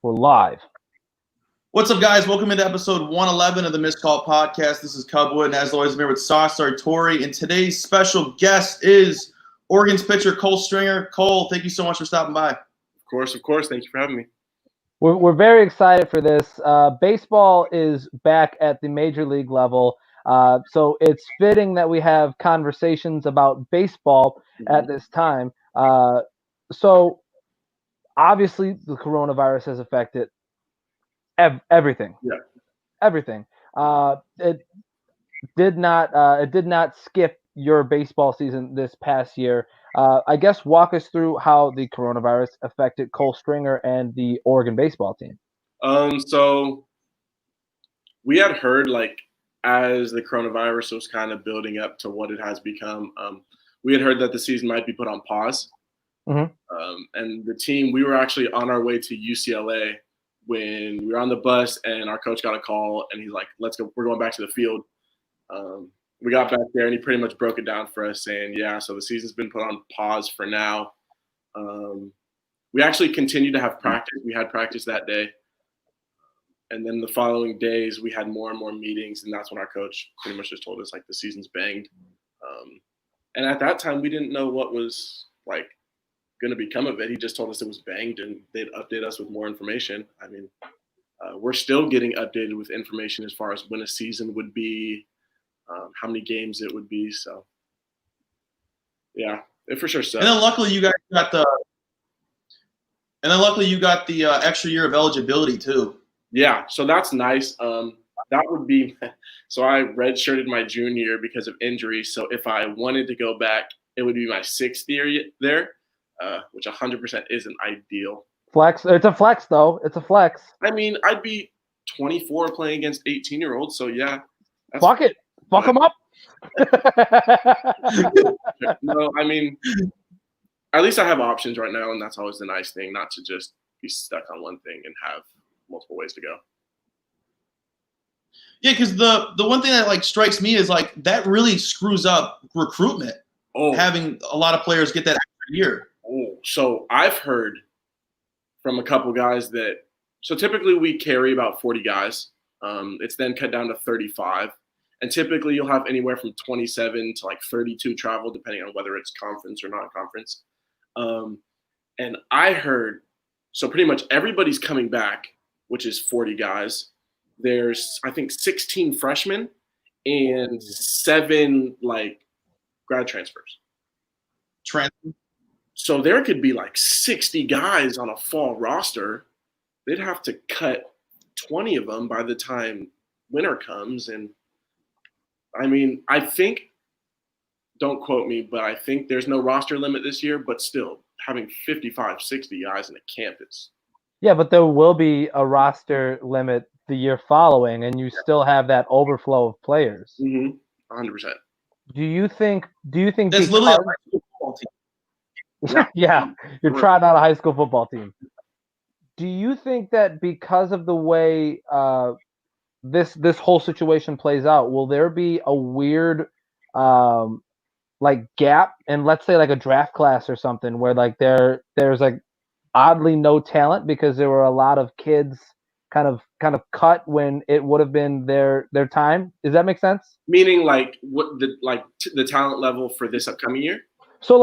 We're live. What's up, guys? Welcome into episode 111 of the Missed Call Podcast. This is Cubwood, and as always, I'm here with Sauce Sartori. And today's special guest is Oregon's pitcher, Cole Stringer. Cole, thank you so much for stopping by. Of course. Thank you for having me. We're very excited for this. Baseball is back at the major league level, so it's fitting that we have conversations about baseball at this time. So obviously, the coronavirus has affected everything. Yeah. Everything. It did not skip your baseball season this past year. I guess walk us through how the coronavirus affected Cole Stringer and the Oregon baseball team. So we had heard, as the coronavirus was kind of building up to what it has become, we had heard that the season might be put on pause. Mm-hmm. And the team, we were actually on our way to UCLA when we were on the bus, and our coach got a call, and he's like, "Let's go. We're going back to the field." We got back there, and he pretty much broke it down for us, saying, "Yeah, so the season's been put on pause for now." We actually continued to have practice. We had practice that day, and then the following days we had more and more meetings, and that's when our coach pretty much just told us the season's banged. And at that time, we didn't know what was going to become of it. He just told us it was banged, and they'd update us with more information. I mean, we're still getting updated with information as far as when a season would be, how many games it would be. So, yeah, it for sure sucks. And then luckily you guys got the extra year of eligibility too. Yeah, so that's nice. That would be – so I redshirted my junior year because of injury. So if I wanted to go back, it would be my sixth year there. Which 100% isn't ideal. Flex. It's a flex, though. It's a flex. I mean, I'd be 24 playing against 18-year-olds, so yeah. Fuck it. Fuck them up. No, I mean, at least I have options right now, and that's always the nice thing, not to just be stuck on one thing and have multiple ways to go. Yeah, because the one thing that strikes me is that really screws up recruitment. Having a lot of players get that extra year. So I've heard from a couple guys that – so typically we carry about 40 guys. It's then cut down to 35. And typically you'll have anywhere from 27 to 32 travel, depending on whether it's conference or non-conference. And I heard – so pretty much everybody's coming back, which is 40 guys. There's, I think, 16 freshmen and 7 grad transfers. So there could be 60 guys on a fall roster. They'd have to cut 20 of them by the time winter comes. And I mean, I think, don't quote me, but I think there's no roster limit this year, but still having 55, 60 guys in a campus. Yeah, but there will be a roster limit the year following, and you still have that overflow of players. 100%. Do you think that's literally a high school football team? Yeah, you're trying out a high school football team. Do you think that because of the way this whole situation plays out, will there be a weird gap in, let's say, a draft class or something where there's oddly no talent because there were a lot of kids kind of cut when it would have been their time? Does that make sense? Meaning what the talent level for this upcoming year? So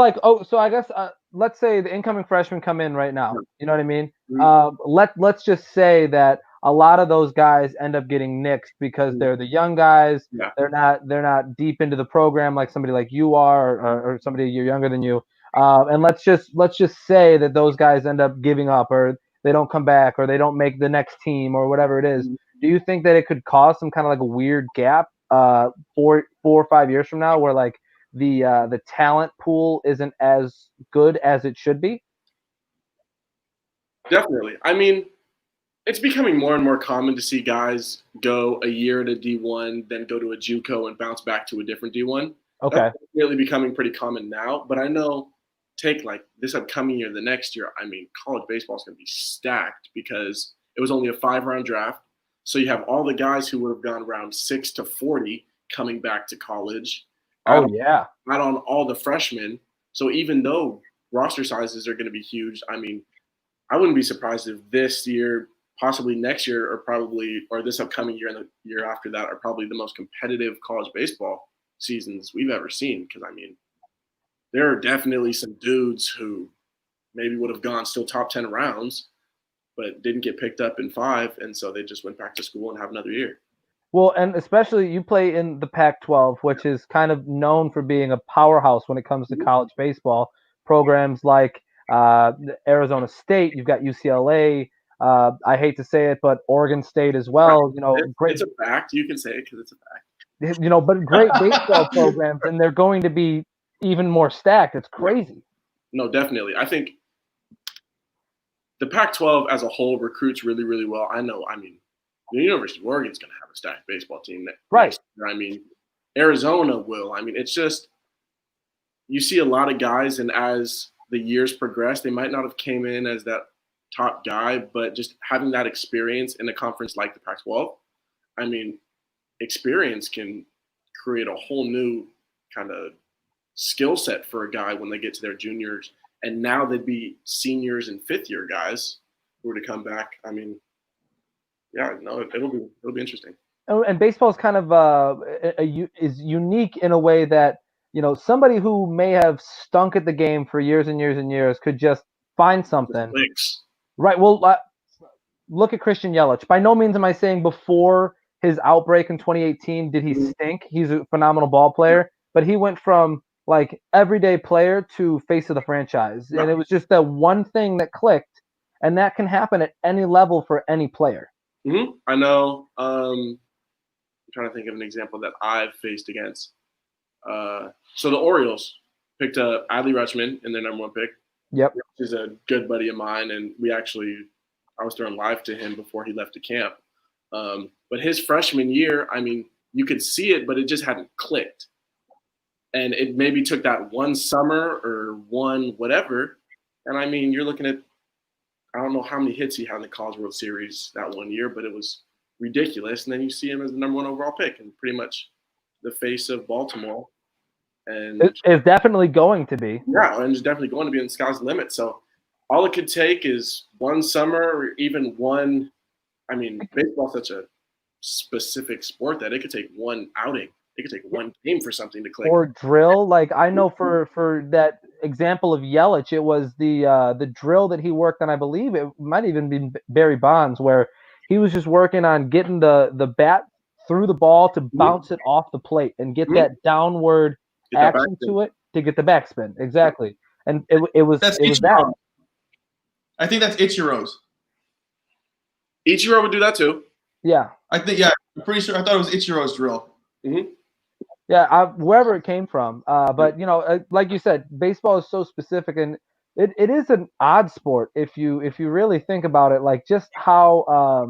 so I guess let's say the incoming freshmen come in right now. You know what I mean? Mm-hmm. Let's just say that a lot of those guys end up getting nixed because they're the young guys. Yeah. They're not deep into the program like somebody like you are, or somebody you're younger than you. And let's just say that those guys end up giving up, or they don't come back, or they don't make the next team, or whatever it is. Mm-hmm. Do you think that it could cause some kind of a weird gap 4 or 5 years from now where the talent pool isn't as good as it should be? Definitely. I mean, it's becoming more and more common to see guys go a year at a D1, then go to a JUCO and bounce back to a different D1. Okay. That's really becoming pretty common now. But I know take this upcoming year, the next year, I mean, college baseball is going to be stacked because it was only a 5-round draft. So you have all the guys who would have gone round 6 to 40 coming back to college. Oh, yeah. Not on all the freshmen. So even though roster sizes are going to be huge, I mean, I wouldn't be surprised if this year possibly next year or this upcoming year and the year after that are probably the most competitive college baseball seasons we've ever seen. Because, I mean, there are definitely some dudes who maybe would have gone still top 10 rounds, but didn't get picked up in 5, and so they just went back to school and have another year. Well, and especially you play in the Pac-12, which is kind of known for being a powerhouse when it comes to college baseball. Programs like Arizona State, you've got UCLA. I hate to say it, but Oregon State as well. You know, great. It's a fact. You can say it because it's a fact. You know, but great baseball programs, and they're going to be even more stacked. It's crazy. No, definitely. I think the Pac-12 as a whole recruits really, really well. I mean, the University of Oregon is going to have a stacked baseball team. Right. I mean, Arizona will. I mean, it's just you see a lot of guys, and as the years progress, they might not have came in as that top guy, but just having that experience in a conference like the Pac-12, I mean, experience can create a whole new kind of skill set for a guy when they get to their juniors. And now they'd be seniors and fifth-year guys who were to come back. I mean, yeah, no, it'll be interesting. And baseball is kind of is unique in a way that, you know, somebody who may have stunk at the game for years and years and years could just find something. Right. Well, look at Christian Yelich. By no means am I saying before his outbreak in 2018 did he stink. He's a phenomenal ball player, but he went from like everyday player to face of the franchise. And it was just that one thing that clicked, and that can happen at any level for any player. Mm-hmm. I know. I'm trying to think of an example that I've faced against. So the Orioles picked up Adley Rutschman in their number 1 pick. Yep. Which is a good buddy of mine, and I was throwing live to him before he left the camp. But his freshman year, I mean, you could see it, but it just hadn't clicked. And it maybe took that one summer or one whatever. And I mean, you're looking at, I don't know how many hits he had in the College World Series that one year, but it was ridiculous. And then you see him as the number 1 overall pick and pretty much the face of Baltimore. And it's definitely going to be. Yeah, and it's definitely going to be in the sky's the limit. So all it could take is one summer or even one. I mean, baseball's such a specific sport that it could take one outing. It could take one game for something to click. Or drill. Like I know for that example of Yelich, it was the drill that he worked on. I believe it might even be Barry Bonds, where he was just working on getting the bat through the ball to bounce it off the plate and get that downward action to it to get the backspin. Exactly. And it was that. I think that's Ichiro's. Ichiro would do that too. Yeah. I'm pretty sure. I thought it was Ichiro's drill. Mm-hmm. Yeah, wherever it came from. But, you know, like you said, baseball is so specific, and it is an odd sport if you really think about it, like just how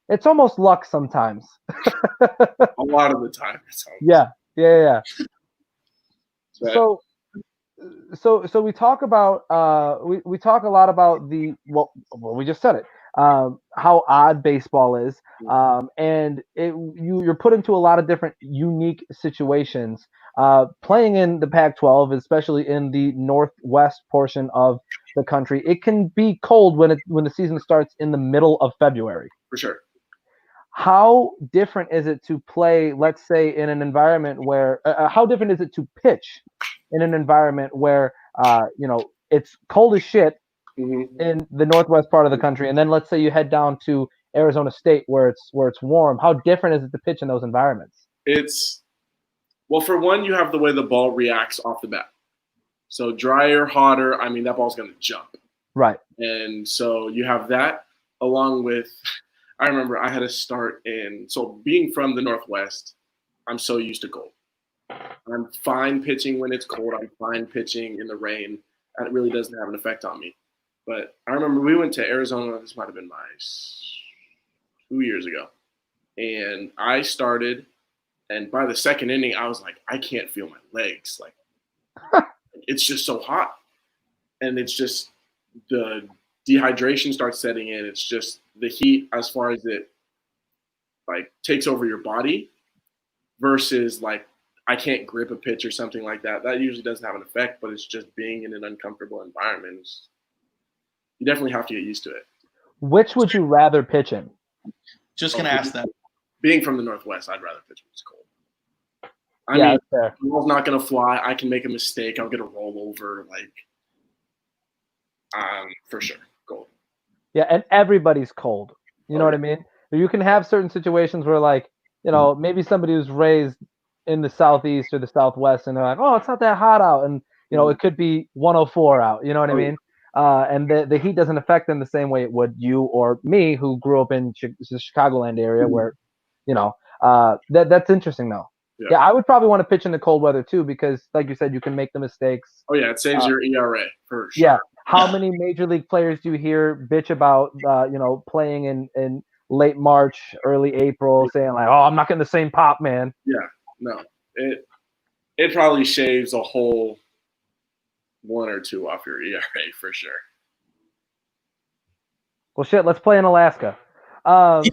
it's almost luck sometimes. A lot of the time. Yeah. So we talk about we talk a lot about we just said it, how odd baseball is, and you're put into a lot of different unique situations playing in the Pac-12, especially in the northwest portion of the country. It can be cold when the season starts in the middle of February. For sure. How different is it to play, let's say, in an environment where how different is it to pitch in an environment where you know, it's cold as shit in the northwest part of the country, and then let's say you head down to Arizona State where it's warm? How different is it to pitch in those environments? Well, for one, you have the way the ball reacts off the bat. So drier, hotter, I mean, that ball's going to jump. Right. And so you have that along with, I remember I had to start so being from the Northwest, I'm so used to cold. I'm fine pitching when it's cold. I'm fine pitching in the rain. That really doesn't have an effect on me. But I remember we went to Arizona. This might have been 2 years ago. And I started, and by the second inning, I was like, I can't feel my legs. Like, it's just so hot. And it's just the dehydration starts setting in. It's just the heat as far as it, like, takes over your body versus, like, I can't grip a pitch or something like that. That usually doesn't have an effect, but it's just being in an uncomfortable environment. You definitely have to get used to it. Which would you rather pitch in? Just gonna ask that. Being from the Northwest, I'd rather pitch when it's cold. I Yeah, mean, that's fair. the ball's not gonna fly. I can make a mistake. I'll get a rollover. For sure, cold. Yeah, and everybody's cold. You know what I mean? You can have certain situations where, like, you know, maybe somebody who's raised in the Southeast or the Southwest, and they're like, oh, it's not that hot out. And, you know, it could be 104 out. You know what I mean? And the heat doesn't affect them the same way it would you or me, who grew up in the Chicagoland area where, you know, that's interesting, though. Yeah, I would probably want to pitch in the cold weather, too, because, like you said, you can make the mistakes. Oh, yeah, it saves your ERA for sure. Yeah. How many major league players do you hear bitch about, you know, playing in late March, early April, saying like, "Oh, I'm not getting the same pop, man." Yeah, no, it probably shaves a whole 1 or 2 off your ERA for sure. Well, shit, let's play in Alaska. So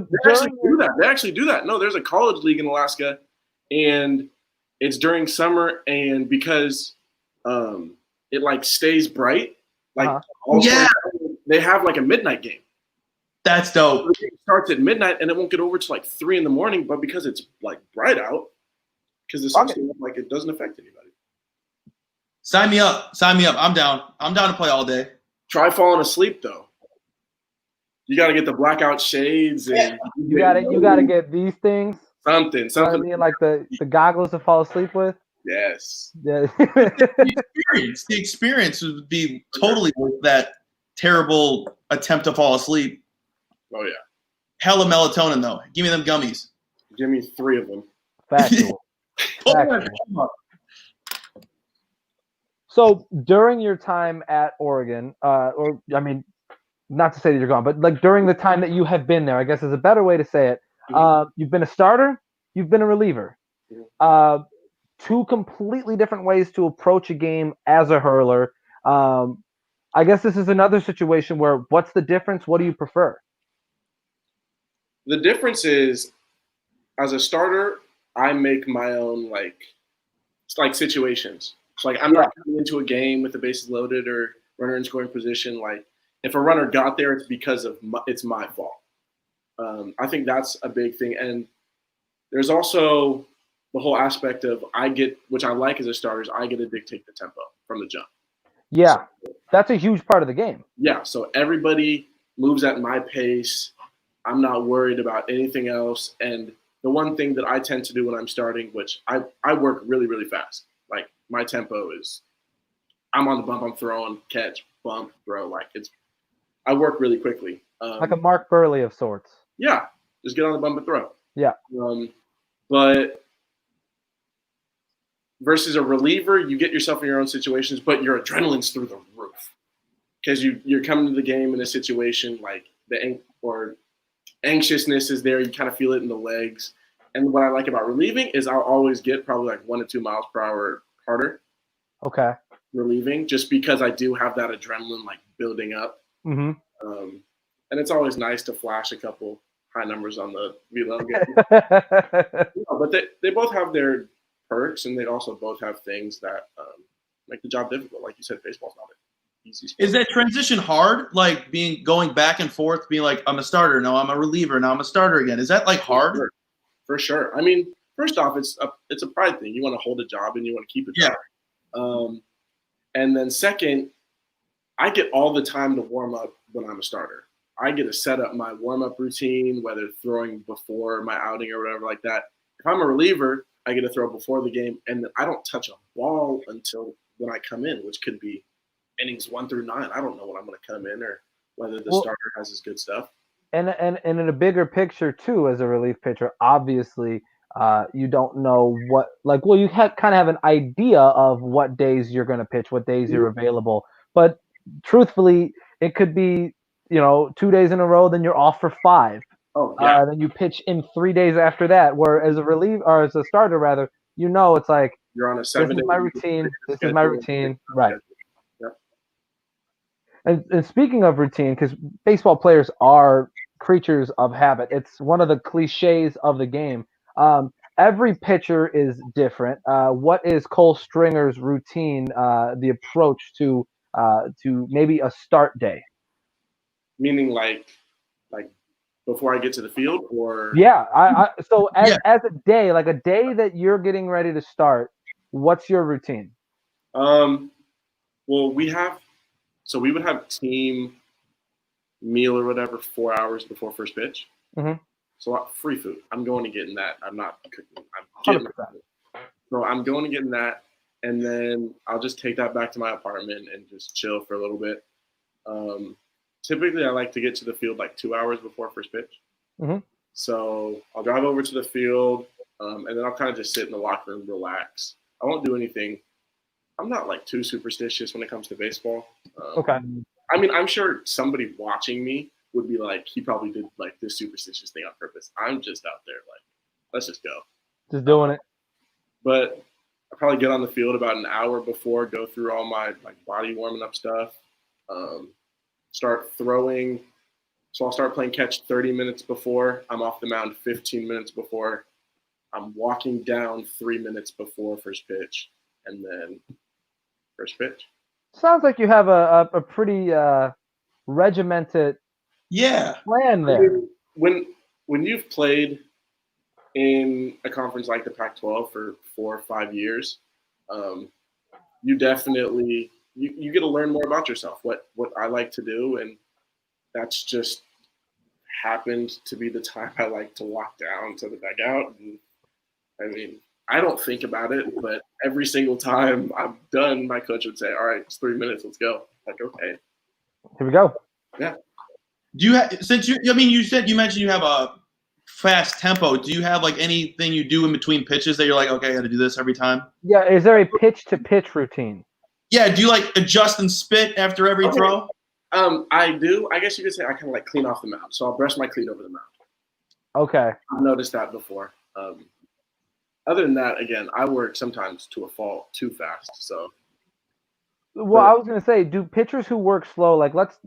They actually do that. No, there's a college league in Alaska, and it's during summer, and because it like stays bright, like they have like a midnight game. That's dope. It starts at midnight, and it won't get over to like 3 a.m. But because it's like bright out, because the sun's like it doesn't affect anybody. Sign me up. Sign me up. I'm down. I'm down to play all day. Try falling asleep though. You got to get the blackout shades, and you gotta get these things. Something. You know what I mean, like the goggles to fall asleep with. Yes. Yeah. The experience would be totally worth that terrible attempt to fall asleep. Oh yeah. Hella melatonin though. Give me them gummies. Give me 3 of them. Factual. Factual. So during your time at Oregon, or I mean, not to say that you're gone, but like during the time that you have been there, I guess is a better way to say it. You've been a starter, you've been a reliever. 2 completely different ways to approach a game as a hurler. I guess this is another situation where what's the difference? What do you prefer? The difference is, as a starter, I make my own situations. So like I'm not coming into a game with the bases loaded or runner in scoring position. Like if a runner got there, it's because of it's my fault. I think that's a big thing, and there's also the whole aspect of which I like as a starter, is I get to dictate the tempo from the jump. Yeah, that's a huge part of the game. Yeah, so everybody moves at my pace. I'm not worried about anything else. And the one thing that I tend to do when I'm starting, which I work really, really fast. Like my tempo is, I'm on the bump, I'm throwing, catch, bump, throw. I work really quickly. Like a Mark Burley of sorts. Yeah, just get on the bump and throw. Yeah. But versus a reliever, you get yourself in your own situations, but your adrenaline's through the roof because you're coming to the game in a situation like anxiousness is there. You kind of feel it in the legs. And what I like about relieving is I'll always get probably like 1 to 2 miles per hour harder. Okay. Relieving, just because I do have that adrenaline like building up. Mm-hmm. And it's always nice to flash a couple high numbers on the velo game. But they both have their perks, and they also both have things that make the job difficult. Like you said, baseball's not an easy sport. Is that transition hard? Like going back and forth, being like, I'm a starter, no, I'm a reliever, now I'm a starter again. Is that like hard? For sure. I mean, first off, it's a pride thing. You want to hold a job and you want to keep it. Yeah. And then second, I get all the time to warm up when I'm a starter. I get to set up my warm-up routine, whether throwing before my outing or whatever like that. If I'm a reliever, I get to throw before the game, and then I don't touch a ball until when I come in, which could be innings 1 through 9. I don't know when I'm going to come in or whether the starter has his good stuff. And in a bigger picture too, as a relief pitcher, obviously you don't know what you kind of have an idea of what days you're going to pitch, what days you're available, but truthfully, it could be 2 days in a row, then you're off for 5. Oh, yeah. Then you pitch in 3 days after that. Where as a reliever or as a starter, rather, it's like you're on a 7 This is my routine. This is my routine. Right. Yeah. And speaking of routine, because baseball players are creatures of habit. It's one of the cliches of the game. Every pitcher is different. What is Cole Stringer's routine? The approach to to maybe a start day? Meaning like before I get to the field, or Yeah. So Yeah. as a day, like a day that you're getting ready to start, what's your routine? Well, we would have team meal or whatever 4 hours before first pitch. Mhm. So free food. I'm going to getting that. I'm not cooking. I'm 100%. getting that. So I'm going to getting that, and then I'll just take that back to my apartment and just chill for a little bit. Typically, I like to get to the field like 2 hours before first pitch. Mhm. So I'll drive over to the field, and then I'll kind of just sit in the locker room, relax. I won't do anything. I'm not like too superstitious when it comes to baseball. Okay. I mean, I'm sure somebody watching me would be like, he probably did like this superstitious thing on purpose. I'm just out there like, let's just go. Just doing it. But I probably get on the field about an hour before, go through all my like body warming up stuff, start throwing. So I'll start playing catch 30 minutes before. I'm off the mound 15 minutes before. I'm walking down 3 minutes before first pitch, and then first pitch. Sounds like you have a pretty regimented Yeah. plan there. When you've played in a conference like the Pac-12 for 4 or 5 years, you definitely you get to learn more about yourself, what I like to do, and that's just happened to be the time I like to walk down to the dugout. And I mean, I don't think about it, but every single time I'm done, my coach would say, "All right, it's 3 minutes, let's go." Like, okay, Here we go. yeah. Do you have, since you mentioned you have a fast tempo, do you have like anything you do in between pitches that you're like, okay, I got to do this every time? Yeah. Is there a pitch to pitch routine? Yeah. Do you like adjust and spit after every Okay. throw? I do. I guess you could say I kind of like clean off the mound. So I'll brush my cleat over the mound. Okay. I've noticed that before. Other than that, again, I work sometimes to a fault too fast. So Well, I was gonna say, do pitchers who work slow, like let's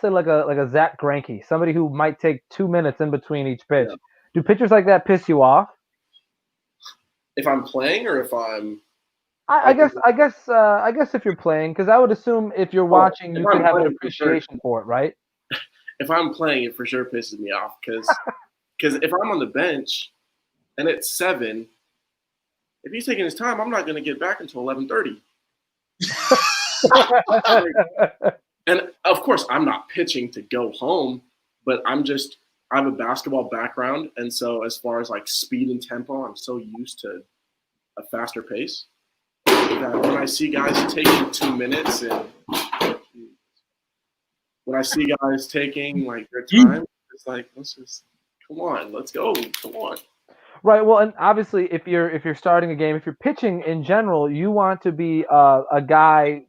say like a Zach Greinke, somebody who might take 2 minutes in between each pitch, Yeah. do pitchers like that piss you off? if I'm playing or if I'm I guess if you're playing, because I would assume if you're watching, if you I'm could have an playing, for sure. appreciation for it, right? if I'm playing, it for sure pisses me off because if I'm on the bench and it's 7, if he's taking his time, I'm not going to get back until 11:30. And of course, I'm not pitching to go home, but I have a basketball background, and so as far as like speed and tempo, I'm so used to a faster pace that when I see guys taking 2 minutes and when I see guys taking like their time, it's like, come on, let's go, come on. Right. Well, and obviously, if you're starting a game, if you're pitching in general, you want to be a guy.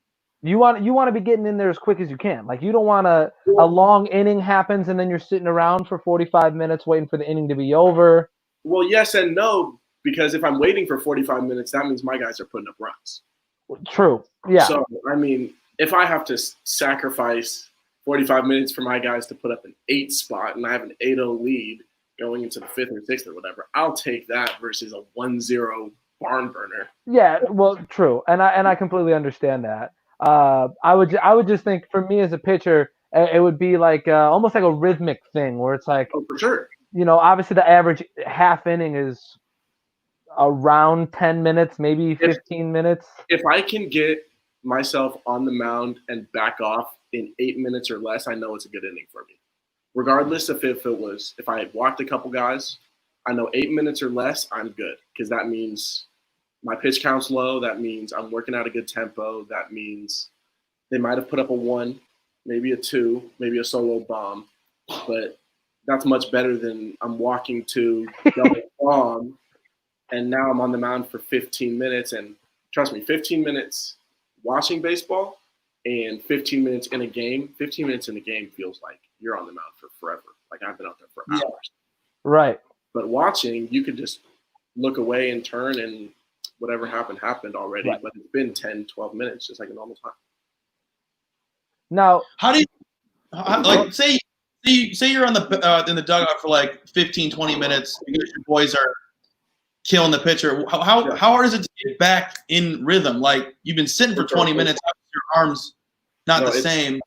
You want to be getting in there as quick as you can. Like you don't want a long inning happens and then you're sitting around for 45 minutes waiting for the inning to be over. Well, yes and no, because if I'm waiting for 45 minutes, that means my guys are putting up runs. True. Yeah. So I mean, if I have to sacrifice 45 minutes for my guys to put up an 8 spot and I have an 8-0 lead going into the 5th or 6th or whatever, I'll take that versus a 1-0 barn burner. Yeah, well, true, and I completely understand that. I would just think for me as a pitcher, it would be like almost like a rhythmic thing where it's like, Oh, for sure. you know, obviously the average half inning is around 10 minutes, maybe 15 minutes. If I can get myself on the mound and back off in 8 minutes or less, I know it's a good inning for me. Regardless of if I had walked a couple guys, I know 8 minutes or less, I'm good because that means my pitch count's low. That means I'm working at a good tempo. That means they might have put up a 1, maybe a 2, maybe a solo bomb, but that's much better than I'm walking to double bomb, and now I'm on the mound for 15 minutes. And trust me, 15 minutes watching baseball and 15 minutes in a game. 15 minutes in a game feels like you're on the mound for forever. Like I've been out there for hours. Right. But watching, you could just look away and turn, and whatever happened already. Right. But it's been 10, 12 minutes, just like a normal time. Now, How do you like say you're on the in the dugout for like 15, 20 minutes because your boys are killing the pitcher. How hard is it to get back in rhythm? Like you've been sitting for 20 minutes, your arms not No, the same.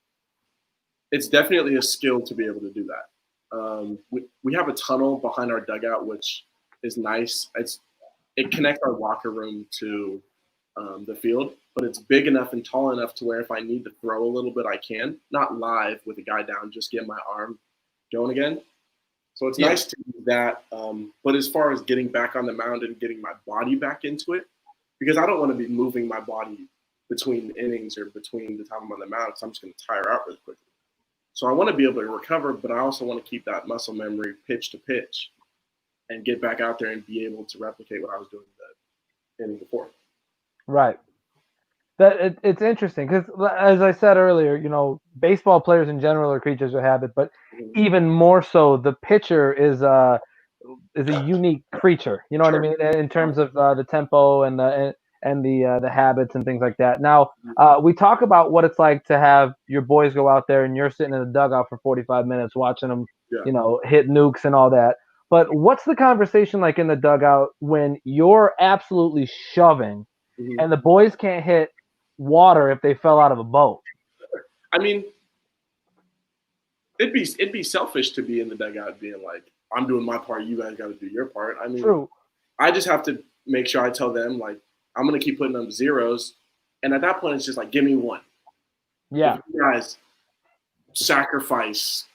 It's definitely a skill to be able to do that. We have a tunnel behind our dugout, which is nice. It connects our locker room to the field, but it's big enough and tall enough to where if I need to throw a little bit, I can. Not live with a guy down, just get my arm going again. So it's nice to do that. But as far as getting back on the mound and getting my body back into it, because I don't want to be moving my body between innings or between the time I'm on the mound, because I'm just going to tire out really quickly. So I want to be able to recover, but I also want to keep that muscle memory pitch to pitch and get back out there and be able to replicate what I was doing the inning before. Right. It's interesting because, as I said earlier, baseball players in general are creatures of habit, but even more so, the pitcher is a unique creature. You know what I mean, in terms of the tempo and the habits and things like that. Now, we talk about what it's like to have your boys go out there and you're sitting in the dugout for 45 minutes watching them, hit nukes and all that. But what's the conversation like in the dugout when you're absolutely shoving and the boys can't hit water if they fell out of a boat? I mean, it'd be selfish to be in the dugout being like, I'm doing my part, you guys got to do your part. I mean, True. I just have to make sure I tell them, like, I'm going to keep putting up zeros. And at that point, it's just like, give me one. Yeah. If you guys sacrifice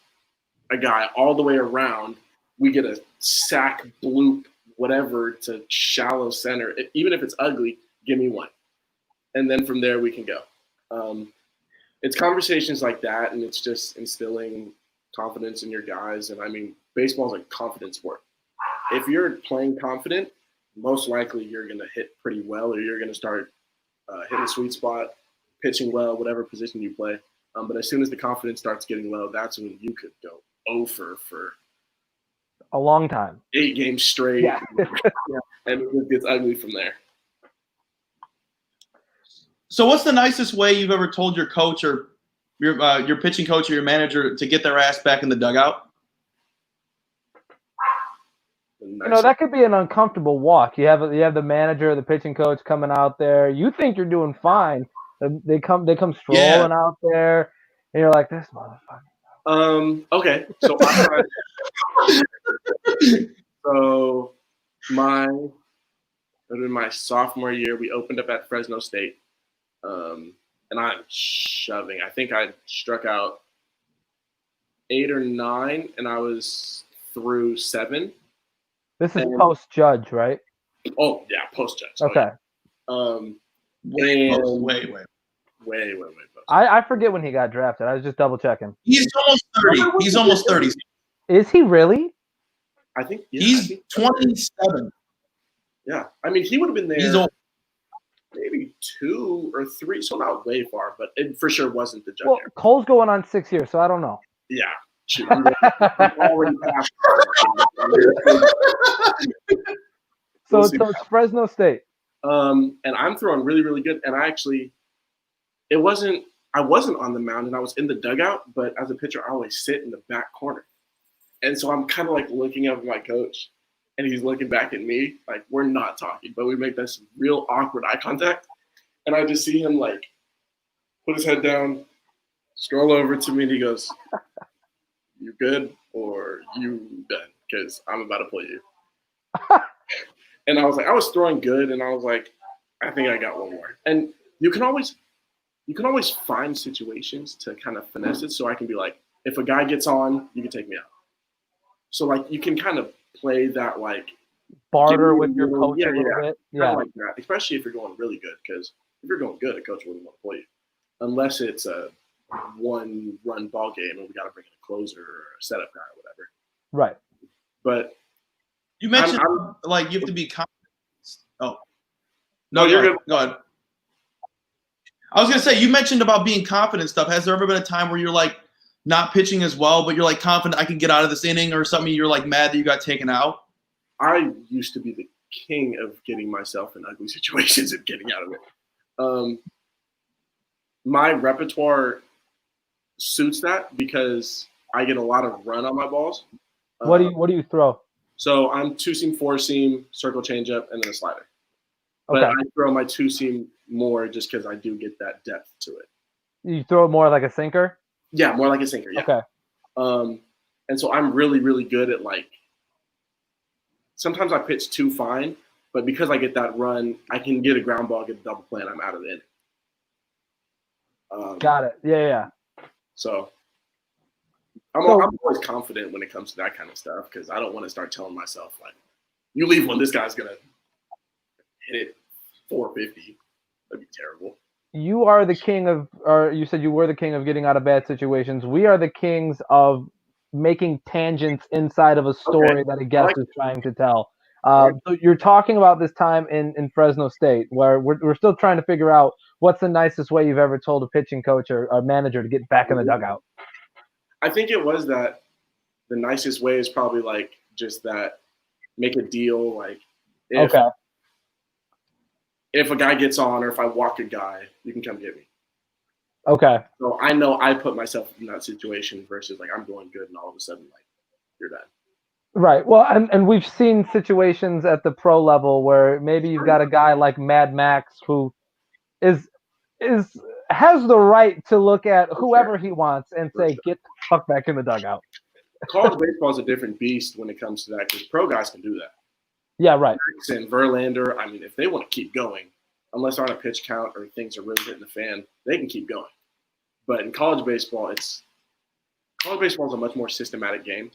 a guy all the way around, we get a sack, bloop, whatever to shallow center. Even if it's ugly, give me one. And then from there, we can go. It's conversations like that, and it's just instilling confidence in your guys. And, I mean, baseball is a confidence sport. If you're playing confident, most likely you're going to hit pretty well, or you're going to start hitting a sweet spot, pitching well, whatever position you play. But as soon as the confidence starts getting low, that's when you could go over for a long time, 8 games straight, and it gets ugly from there. So what's the nicest way you've ever told your coach or your pitching coach or your manager to get their ass back in the dugout? That could be an uncomfortable walk. You have the manager or the pitching coach coming out there. You think you're doing fine. They come strolling out there, and you're like, this motherfucker. Okay. So in my sophomore year, we opened up at Fresno State. And I'm shoving. I think I struck out 8 or 9, and I was through 7. This is post-Judge, right? Oh, yeah, post-Judge. Okay. Way. I forget when he got drafted. I was just double-checking. He's almost 30. He's almost 30. Is he really? I think he's 27. Yeah. I mean, he would have been there. He's old. Maybe 2 or 3, so not way far, but it for sure wasn't the judge. Well, Cole's going on 6 years, so I don't know. Yeah. Shoot, I'm already past. So it's Fresno State. And I'm throwing really, really good. And I wasn't on the mound and I was in the dugout, but as a pitcher, I always sit in the back corner. And so I'm kind of like looking up at my coach. And he's looking back at me, like, we're not talking, but we make this real awkward eye contact. And I just see him, like, put his head down, stroll over to me, and he goes, you good or you done? Because I'm about to play you. And I was like, I was throwing good, and I was like, I think I got one more. And you can always find situations to kind of finesse it. So I can be like, if a guy gets on, you can take me out. So, like, you can kind of play that, like, barter with your coach a little bit. Yeah, like that, especially if you're going really good, because if you're going good, a coach wouldn't want to play you unless it's a 1-run ball game and we got to bring in a closer or a setup guy or whatever. Right. But you mentioned like you have to be confident. Oh, no, you're good. Go ahead. I was gonna say you mentioned about being confident stuff. Has there ever been a time where you're like not pitching as well, but you're like confident I can get out of this inning or something? You're like mad that you got taken out. I used to be the king of getting myself in ugly situations and getting out of it. My repertoire suits that because I get a lot of run on my balls. What do you throw? So I'm 2-seam, 4-seam, circle changeup, and then a slider. Okay. But I throw my 2-seam more just because I do get that depth to it. You throw it more like a sinker? Yeah, more like a sinker. Yeah. Okay. And so I'm really, really good at like. Sometimes I pitch too fine, but because I get that run, I can get a ground ball, get a double play, and I'm out of the inning. Got it. Yeah. So I'm always confident when it comes to that kind of stuff because I don't want to start telling myself like, you leave one, this guy's gonna hit it 450. That'd be terrible. You are the king of, or you said you were the king of getting out of bad situations. We are the kings of making tangents inside of a story that a guest is trying to tell. So you're talking about this time in Fresno State where we're still trying to figure out what's the nicest way you've ever told a pitching coach or a manager to get back in the dugout. I think it was that the nicest way is probably like just that make a deal like if a guy gets on or if I walk a guy, you can come get me. Okay. So I know I put myself in that situation versus like I'm going good and all of a sudden like you're done. Right. Well, and we've seen situations at the pro level where maybe you've got a guy like Mad Max who has the right to look at whoever he wants and say, get the fuck back in the dugout. College baseball is a different beast when it comes to that because pro guys can do that. Yeah, right. And Verlander, I mean, if they want to keep going, unless they're on a pitch count or things are really hitting the fan, they can keep going. But in college baseball is a much more systematic game,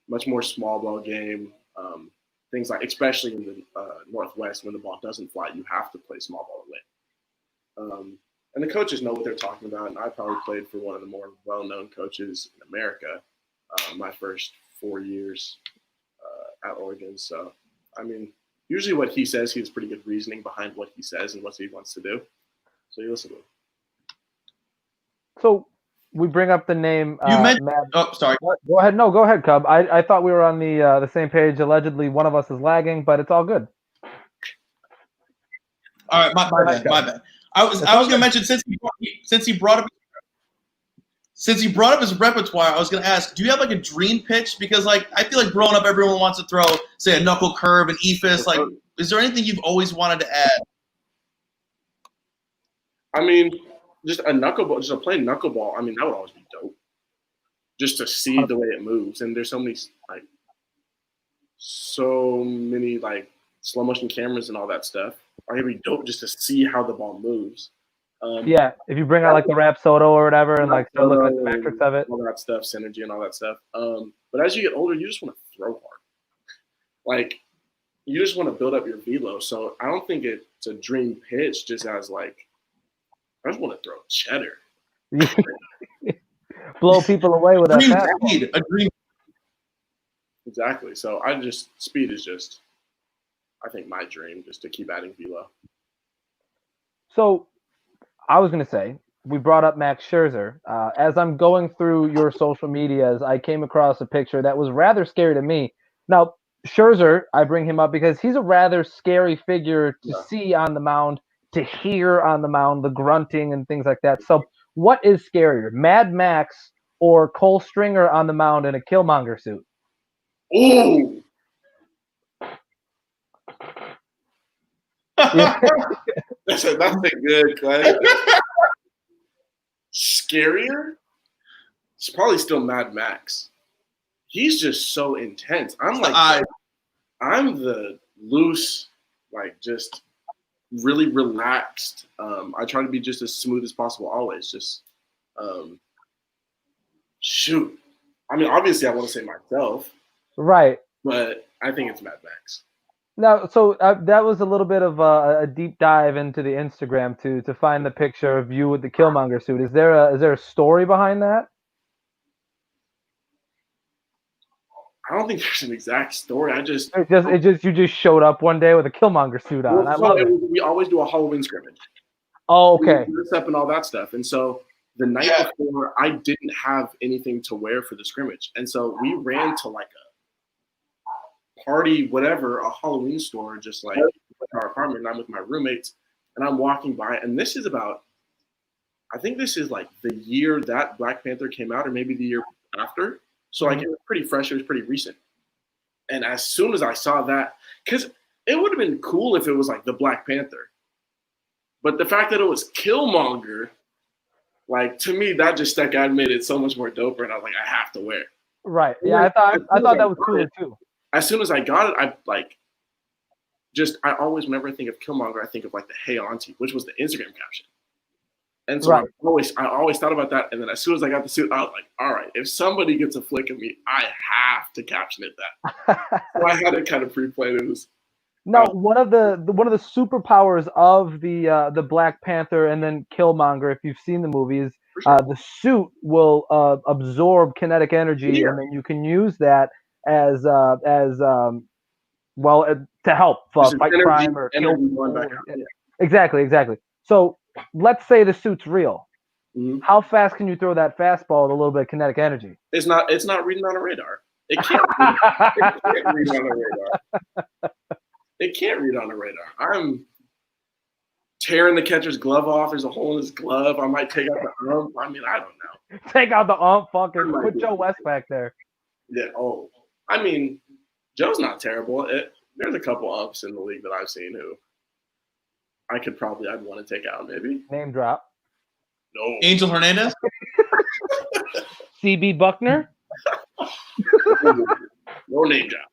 much more small ball game. Things like, especially in the Northwest, when the ball doesn't fly, you have to play small ball away. And the coaches know what they're talking about. And I probably played for one of the more well-known coaches in America my first 4 years at Oregon. So, I mean, usually what he says, he has pretty good reasoning behind what he says and what he wants to do. So you listen to him. So we bring up the name. You mentioned. Sorry. Go ahead. No, go ahead, Cub. I thought we were on the same page. Allegedly, one of us is lagging, but it's all good. All right, my bad. I was going to mention since he brought up his repertoire, I was going to ask, do you have like a dream pitch? Because like I feel like growing up, everyone wants to throw, say, a knuckle curve, an eephus. Like, is there anything you've always wanted to add? I mean, just a knuckleball, just a plain knuckleball. I mean, that would always be dope. Just to see the way it moves, and there's so many like slow motion cameras and all that stuff. It'd be dope just to see how the ball moves. Yeah, if you bring out like the Rapsodo or whatever and like start looking at the metrics of it. All that stuff, synergy and all that stuff. But as you get older, you just want to throw hard. Like, you just want to build up your velo. So I don't think it's a dream pitch just as like, I just want to throw cheddar. Blow people away with that speed. A dream. Exactly. So speed is just, I think, my dream, just to keep adding velo. So I was going to say, we brought up Max Scherzer. As I'm going through your social medias, I came across a picture that was rather scary to me. Now, Scherzer, I bring him up because he's a rather scary figure to see on the mound, to hear on the mound, the grunting and things like that. So what is scarier, Mad Max or Cole Stringer on the mound in a Killmonger suit? Ooh! That's a good question. Scarier? It's probably still Mad Max. He's just so intense. I'm the loose, like just really relaxed. I try to be just as smooth as possible always. Just shoot. I mean, obviously, I want to say myself, right? But I think it's Mad Max. Now, so that was a little bit of a deep dive into the Instagram to find the picture of you with the Killmonger suit. Is there a story behind that? I don't think there's an exact story. You just showed up one day with a Killmonger suit on. I love it. We always do a Halloween scrimmage. Oh, okay. Dress up and all that stuff. And so the night before, I didn't have anything to wear for the scrimmage, and so we ran to like a party, whatever, a Halloween store, just like our apartment. And I'm with my roommates, and I'm walking by, and this is I think this is like the year that Black Panther came out, or maybe the year after. So like it was pretty fresh, it was pretty recent. And as soon as I saw that, because it would have been cool if it was like the Black Panther. But the fact that it was Killmonger, Like, to me, that just stuck out and made it so much more doper. And I was like, I have to wear it. Right. Yeah, I thought that was cooler too. As soon as I got it, I always, whenever I think of Killmonger, I think of like the "Hey Auntie," which was the Instagram caption. And so Right. I always thought about that. And then as soon as I got the suit, I was like, all right, if somebody gets a flick of me, I have to caption it that. So I had it kind of pre-planned. It was No, one of the superpowers of the Black Panther and then Killmonger, if you've seen the movies, for sure. the suit will absorb kinetic energy, and then you can use that as to help Just fight energy- crime or kill. energy going back out. Yeah. Exactly. So let's say the suit's real. Mhm. How fast can you throw that fastball with a little bit of kinetic energy? It's not reading on a radar. It can't read on a radar. It can't read on a radar. I'm tearing the catcher's glove off. There's a hole in his glove. I might take out the ump. I mean, I don't know. Take out the fucking Might put be. Joe West back there. Yeah. Oh, I mean, Joe's not terrible. There's a couple umps in the league that I've seen who I'd want to take out maybe. Name drop. No. Angel Hernandez. CB Buckner. No name drop.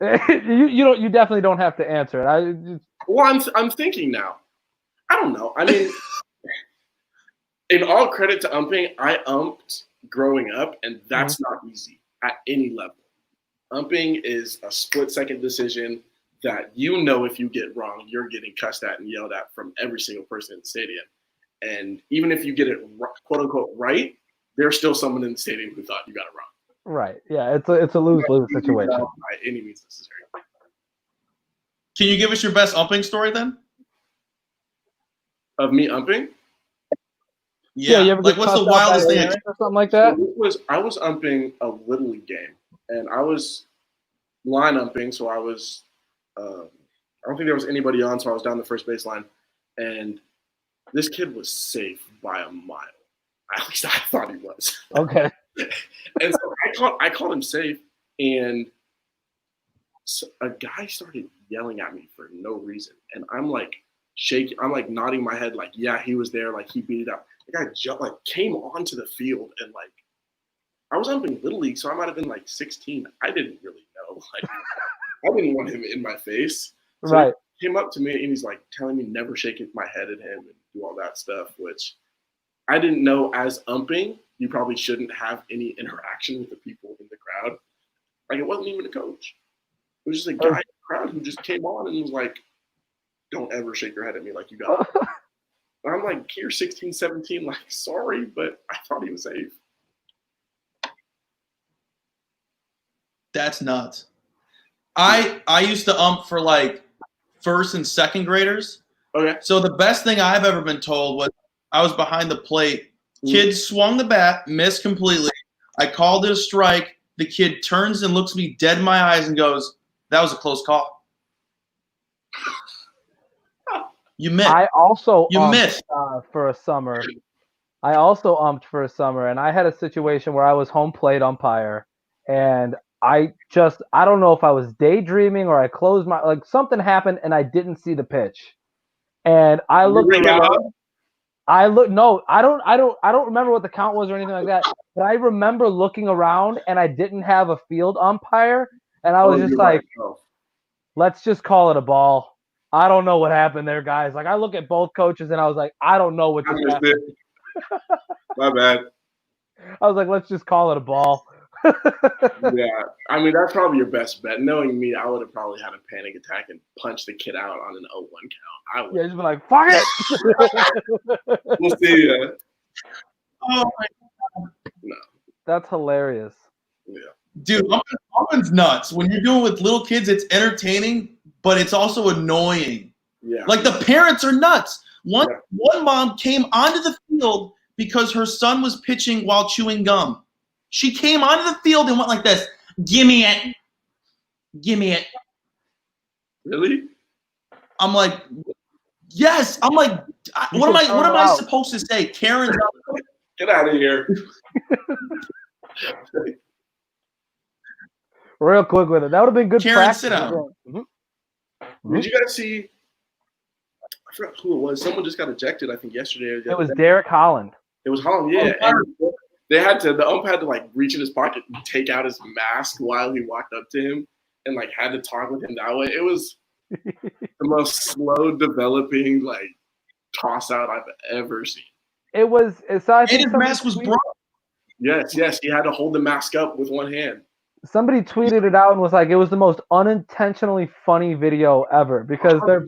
You definitely don't have to answer it. Well, I'm thinking now. I don't know. I mean, in all credit to umping, I umped growing up, and that's not easy at any level. Umping is a split-second decision that if you get wrong, you're getting cussed at and yelled at from every single person in the stadium. And even if you get it quote-unquote right, there's still someone in the stadium who thought you got it wrong. Right. Yeah, it's a lose-lose situation. By any means necessary. Can you give us your best umping story then? Of me umping? Yeah. You ever Like, get what's the cussed out by wildest a thing? parent or something like that? So I was umping a Little League game, and I was line umping, so I was I don't think there was anybody on, so I was down the first baseline, and this kid was safe by a mile. At least I thought he was. Okay. And so I called him safe, and so a guy started yelling at me for no reason, and I'm like shaking, I'm like nodding my head, like yeah, he was there, like he beat it up. The guy came onto the field, and like I was umping Little League, so I might have been like 16. I didn't really know. Like I didn't want him in my face. So Right. He came up to me and he's like telling me never shake my head at him and do all that stuff, which I didn't know. As umping, you probably shouldn't have any interaction with the people in the crowd. Like it wasn't even a coach. It was just a guy in the crowd who just came on and was like, don't ever shake your head at me like you got it. And I'm like, you're 16, 17, like, sorry, but I thought he was safe. That's nuts. I used to ump for like first and second graders. Okay. So the best thing I've ever been told was I was behind the plate. Kid swung the bat, missed completely. I called it a strike. The kid turns and looks me dead in my eyes and goes, "That was a close call. You missed." I also missed. For a summer. I also umped for a summer, and I had a situation where I was home plate umpire, and I don't know if I was daydreaming or I closed something happened and I didn't see the pitch, and I looked around. I don't remember what the count was or anything like that, but I remember looking around and I didn't have a field umpire, and I was just like, let's just call it a ball. I don't know what happened there, guys. Like I look at both coaches and I was like, I don't know what just happened. My bad. I was like, let's just call it a ball. Yeah, I mean that's probably your best bet. Knowing me, I would have probably had a panic attack and punched the kid out on an 0-1 count. I would. Yeah, just be like, fuck it. We'll see. Oh my No. That's hilarious. Yeah. dude, umping's nuts. When you're doing it with little kids, it's entertaining, but it's also annoying. Yeah. Like the parents are nuts. One mom came onto the field because her son was pitching while chewing gum. She came onto the field and went like this, "Give me it. Give me it." Really? I'm like, yes. I'm like, what am I supposed to say? Karen's out. Get out of here. Real quick with it. That would have been good Karen, practice. sit down. Did you guys see? I forgot who it was. Someone just got ejected, I think, yesterday. Or the It was other day. Derek Holland. It was Holland, yeah. And the umpire had to like reach in his pocket and take out his mask while he walked up to him and like had to talk with him that way. It was the most slow developing like toss out I've ever seen. It was. So I think And his mask was broke. Yes, he had to hold the mask up with one hand. Somebody tweeted it out and was like, it was the most unintentionally funny video ever because they're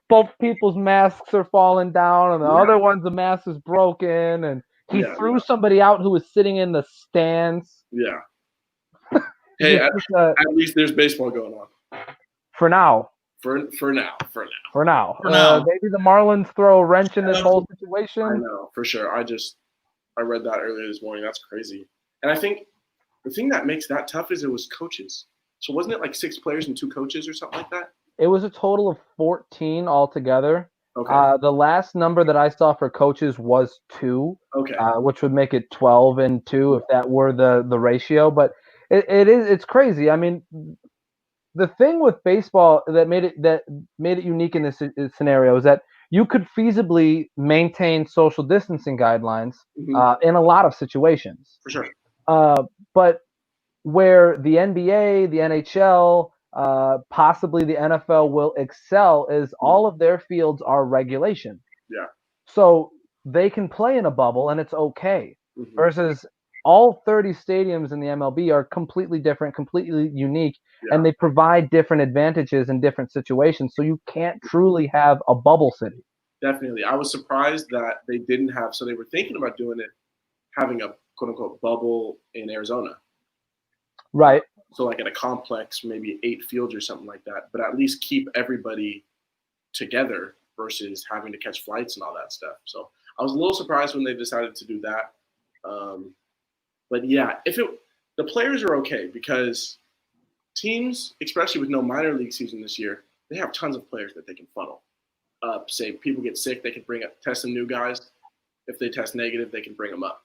both people's masks are falling down and the other one's the mask is broken and he threw somebody out who was sitting in the stands. Yeah. Hey, at least there's baseball going on. For now. For now. Maybe the Marlins throw a wrench in this whole situation. I know, for sure. I read that earlier this morning. That's crazy. And I think the thing that makes that tough is it was coaches. So wasn't it like 6 players and 2 coaches or something like that? It was a total of 14 altogether. Okay. The last number that I saw for coaches was 2. Okay. Which would make it 12 and 2 if that were the ratio. But it's crazy. I mean, the thing with baseball that made it unique in this scenario is that you could feasibly maintain social distancing guidelines in a lot of situations. For sure. But where the NBA, the NHL, possibly the NFL will excel is all of their fields are regulation. Yeah. So they can play in a bubble and it's okay. Versus all 30 stadiums in the MLB are completely different, completely unique, and they provide different advantages in different situations. So you can't truly have a bubble city. Definitely. I was surprised that they didn't have, so they were thinking about doing it, having a quote unquote bubble in Arizona. Right. So like in a complex, maybe 8 fields or something like that, but at least keep everybody together versus having to catch flights and all that stuff. So I was a little surprised when they decided to do that. But yeah, the players are okay because teams, especially with no minor league season this year, they have tons of players that they can funnel up. Say people get sick, they can test some new guys. If they test negative, they can bring them up.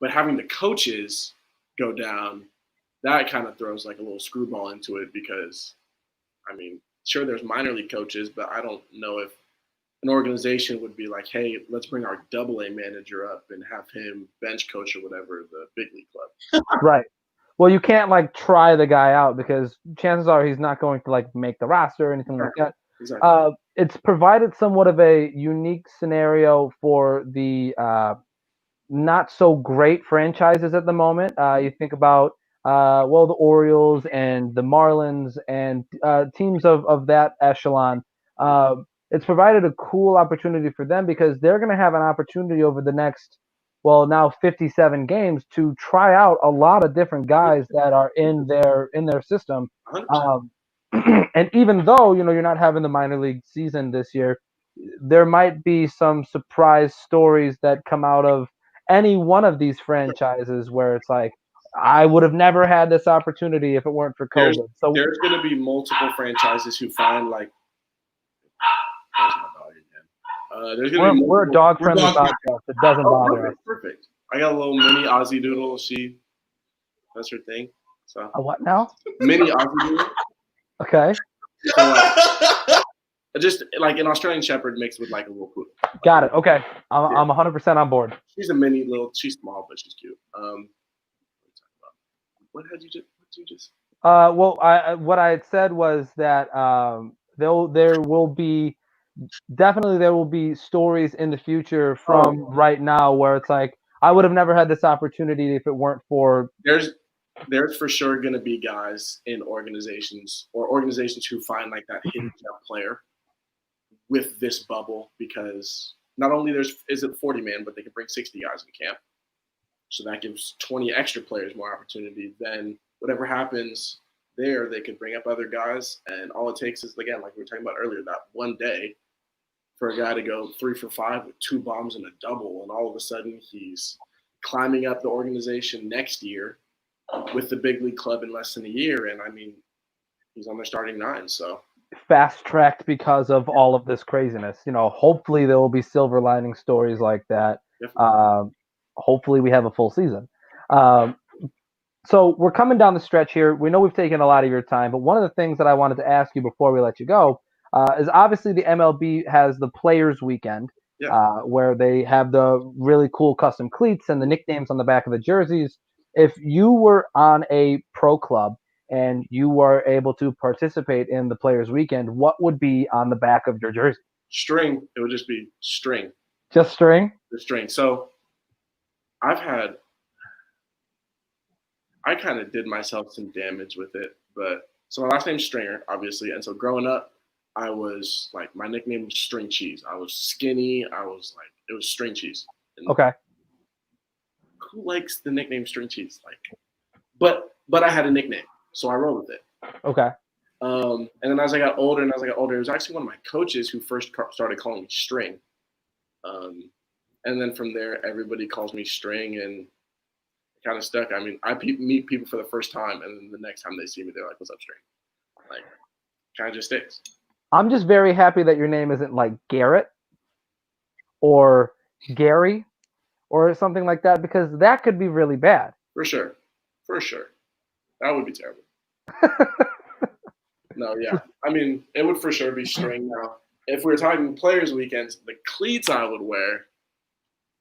But having the coaches go down, that kind of throws like a little screwball into it because, I mean, sure, there's minor league coaches, but I don't know if an organization would be like, hey, let's bring our AA manager up and have him bench coach or whatever the big league club. Right. Well, you can't like try the guy out because chances are he's not going to like make the roster or anything like that. Exactly. It's provided somewhat of a unique scenario for the not so great franchises at the moment. You think about the Orioles and the Marlins and teams of that echelon. It's provided a cool opportunity for them because they're going to have an opportunity over the next, now 57 games to try out a lot of different guys that are in their system. And even though, you're not having the minor league season this year, there might be some surprise stories that come out of any one of these franchises where it's like, I would have never had this opportunity if it weren't for COVID. There's going to be multiple franchises who find like, we're a dog-friendly podcast. It doesn't bother us. Perfect. I got a little mini Aussie Doodle. That's her thing. So a what now? Mini Aussie Doodle. Okay. So, just like an Australian Shepherd mixed with like a little poodle. Got it. Okay. I'm 100% on board. She's she's small, but she's cute. What did you just? What I had said was that there will be stories in the future from right now where it's like I would have never had this opportunity if it weren't for. There's for sure going to be guys in organizations who find like that hidden gem player with this bubble because not only is it 40 man, but they can bring 60 guys in camp. So that gives 20 extra players more opportunity. Then whatever happens there, they can bring up other guys. And all it takes is, again, like we were talking about earlier, that one day for a guy to go 3 for 5 with 2 bombs and a double. And all of a sudden he's climbing up the organization next year with the big league club in less than a year. And I mean, he's on their starting 9. So fast tracked because of all of this craziness. Hopefully there will be silver lining stories like that. Hopefully we have a full season. So we're coming down the stretch here. We know we've taken a lot of your time, but one of the things that I wanted to ask you before we let you go, is obviously the MLB has the Players Weekend, where they have the really cool custom cleats and the nicknames on the back of the jerseys. If you were on a pro club and you were able to participate in the Players Weekend, what would be on the back of your jersey? String. It would just be string. Just string? The string. So I kind of did myself some damage with it, but so my last name's Stringer, obviously, and so growing up, I was like, my nickname was String Cheese. I was skinny. I was like, it was String Cheese. And Okay. who likes the nickname String Cheese? Like, but I had a nickname, so I rolled with it. Okay. And then as I got older, it was actually one of my coaches who first started calling me String. And then from there, everybody calls me String, and it kind of stuck. I mean, I meet people for the first time, and then the next time they see me, they're like, "What's up, String?" Like, kind of just sticks. I'm just very happy that your name isn't like Garrett or Gary or something like that, because that could be really bad. For sure. That would be terrible. No, yeah. I mean, it would for sure be String now. If we were talking Players Weekends, the cleats I would wear,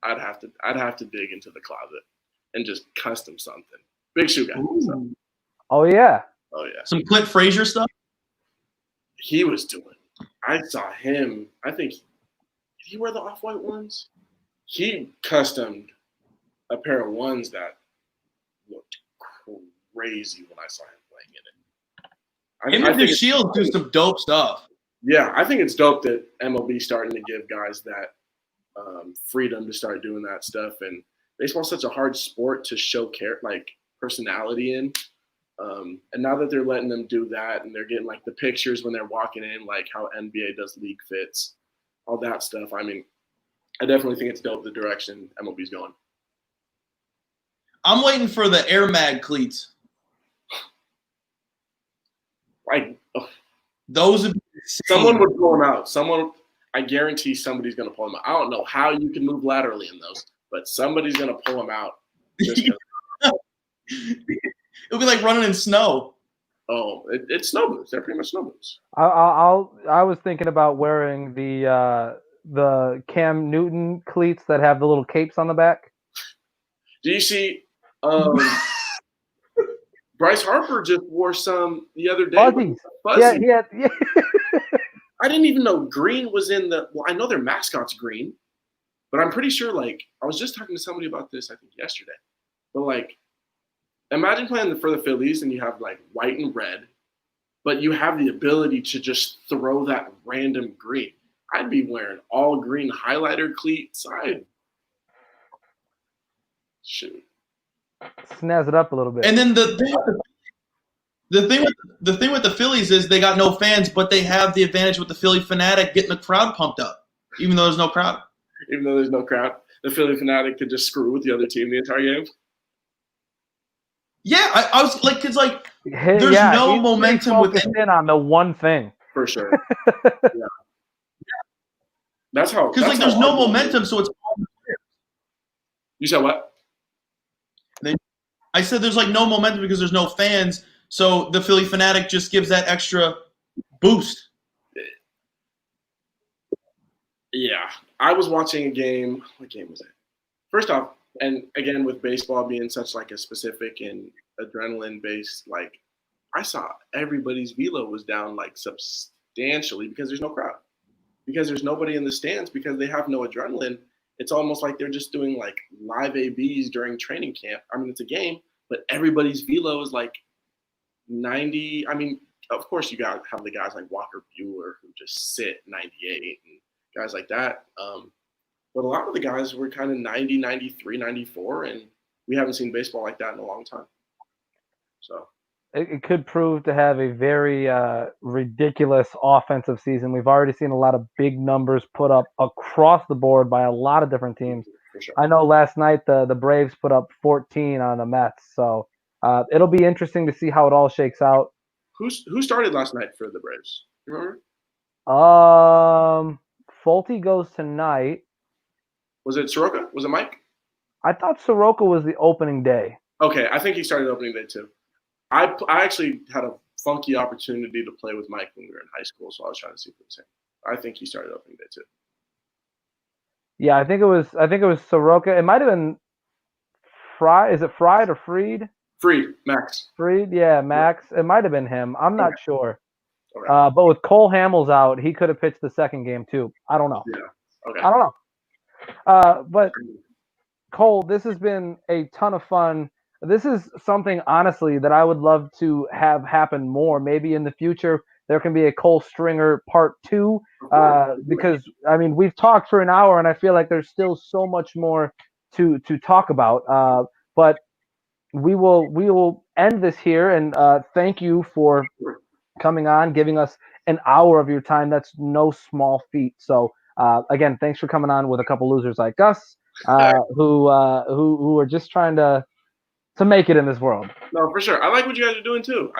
I'd have to dig into the closet and just custom something. Big shoe guy. So. Oh yeah. Some Clint Frazier stuff. He was doing. I saw him. I think did he wear the off-white ones? He customed a pair of ones that looked crazy when I saw him playing in it. Him and the Shield do some dope stuff. Yeah, I think it's dope that MLB starting to give guys that freedom to start doing that stuff. And baseball's such a hard sport to show personality in. And now that they're letting them do that, and they're getting like the pictures when they're walking in, like how NBA does league fits, all that stuff. I mean, I definitely think it's dope the direction MLB's going. I'm waiting for the Air Mag cleats. Those would be insane. Someone would pull them out. I guarantee somebody's going to pull them out. I don't know how you can move laterally in those, but somebody's going to pull them out. It'll be like running in snow. Oh, it's snow boots. They're pretty much snow boots. I was thinking about wearing the Cam Newton cleats that have the little capes on the back. Do you see? Bryce Harper just wore some the other day. Fuzzies. Yeah. I didn't even know green was in the. Well, I know their mascot's green, but I'm pretty sure. Like, I was just talking to somebody about this, I think yesterday. But like, imagine playing for the Phillies and you have like white and red, but you have the ability to just throw that random green. I'd be wearing all green highlighter cleats. Shoot. Snazz it up a little bit. And then the thing with the Phillies is they got no fans, but they have the advantage with the Philly Fanatic getting the crowd pumped up, even though there's no crowd. Even though there's no crowd, the Philly Fanatic could just screw with the other team the entire game. Yeah, I was like, because like there's no momentum within on the one thing. For sure. Yeah. That's how. Because like there's no momentum, so it's all the players. You said what? I said there's like no momentum because there's no fans, so the Philly Fanatic just gives that extra boost. Yeah, I was watching a game. What game was it? First off, and again with baseball being such like a specific and adrenaline-based, like I saw everybody's velo was down like substantially because there's no crowd, because there's nobody in the stands, because they have no adrenaline. It's almost like they're just doing like live ABs during training camp. I mean, it's a game, but everybody's velo is like 90. I mean, of course, you got to have the guys like Walker Buehler who just sit 98 and guys like that. But a lot of the guys were kind of 90, 93, 94, and we haven't seen baseball like that in a long time. So it could prove to have a very ridiculous offensive season. We've already seen a lot of big numbers put up across the board by a lot of different teams. For sure. I know last night the Braves put up 14 on the Mets, so it'll be interesting to see how it all shakes out. Who started last night for the Braves? You remember? Fulte goes tonight. Was it Soroka? Was it Mike? I thought Soroka was the opening day. Okay, I think he started opening day too. I actually had a funky opportunity to play with Mike when we were in high school, so I was trying to see if it was him. I think he started opening day too. Yeah, I think it was Soroka. It might have been Fry. Is it Fried or Freed? Max. Freed, yeah, Max. It might have been him. I'm not sure. Okay. But with Cole Hamels out, he could have pitched the second game too. I don't know. Yeah. Okay. I don't know. But Cole, this has been a ton of fun. This is something, honestly, that I would love to have happen more. Maybe in the future there can be a Cole Stringer part 2. Because I mean we've talked for an hour and I feel like there's still so much more to talk about. But we will end this here and thank you for coming on, giving us an hour of your time. That's no small feat. So again, thanks for coming on with a couple losers like us who are just trying to make it in this world. No, for sure. I like what you guys are doing too.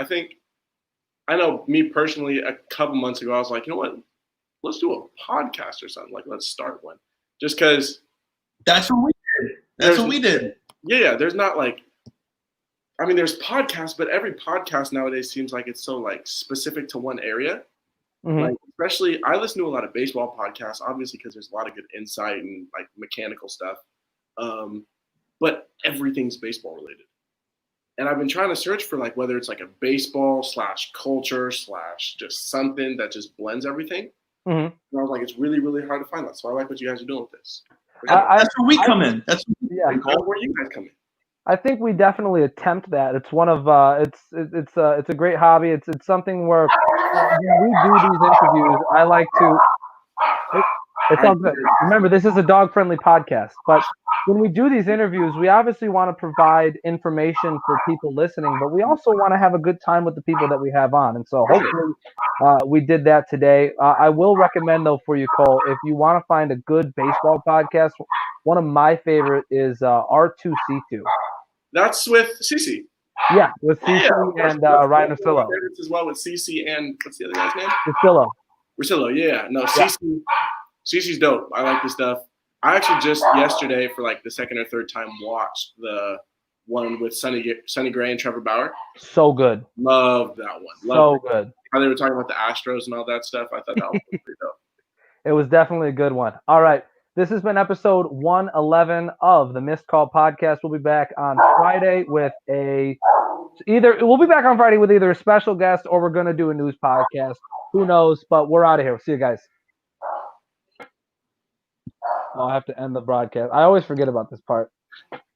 I know me personally, a couple months ago, I was like, you know what? Let's do a podcast or something. Like, let's start one. Just because. That's what we did. That's what we did. Yeah. There's not like, I mean, there's podcasts, but every podcast nowadays seems like it's so like specific to one area. Mm-hmm. Like, especially, I listen to a lot of baseball podcasts, obviously, because there's a lot of good insight and like mechanical stuff. But everything's baseball related. And I've been trying to search for like whether it's like a baseball / culture / just something that just blends everything. Mm-hmm. And I was like, it's really, really hard to find that. So I like what you guys are doing with this. That's where we come in. That's where you guys come in. I think we definitely attempt that. It's one of it's a great hobby. It's something where when we do these interviews, I like to. It's all good. Remember, this is a dog-friendly podcast, but when we do these interviews, we obviously want to provide information for people listening, but we also want to have a good time with the people that we have on. And so hopefully we did that today. I will recommend, though, for you, Cole, if you want to find a good baseball podcast, one of my favorite is R2C2. That's with CC. Yeah, with CC and Ryan Russillo. Favorites as well with CC and what's the other guy's name? Russillo, yeah. No, CC's dope. I like this stuff. I actually just yesterday, for like the second or third time, watched the one with Sonny Gray and Trevor Bauer. So good. Loved that one. So good. How they were talking about the Astros and all that stuff. I thought that was pretty dope. It was definitely a good one. All right. This has been episode 111 of the Missed Call Podcast. We'll be back on Friday with either a special guest or we're going to do a news podcast. Who knows? But we're out of here. See you guys. Oh, I have to end the broadcast. I always forget about this part.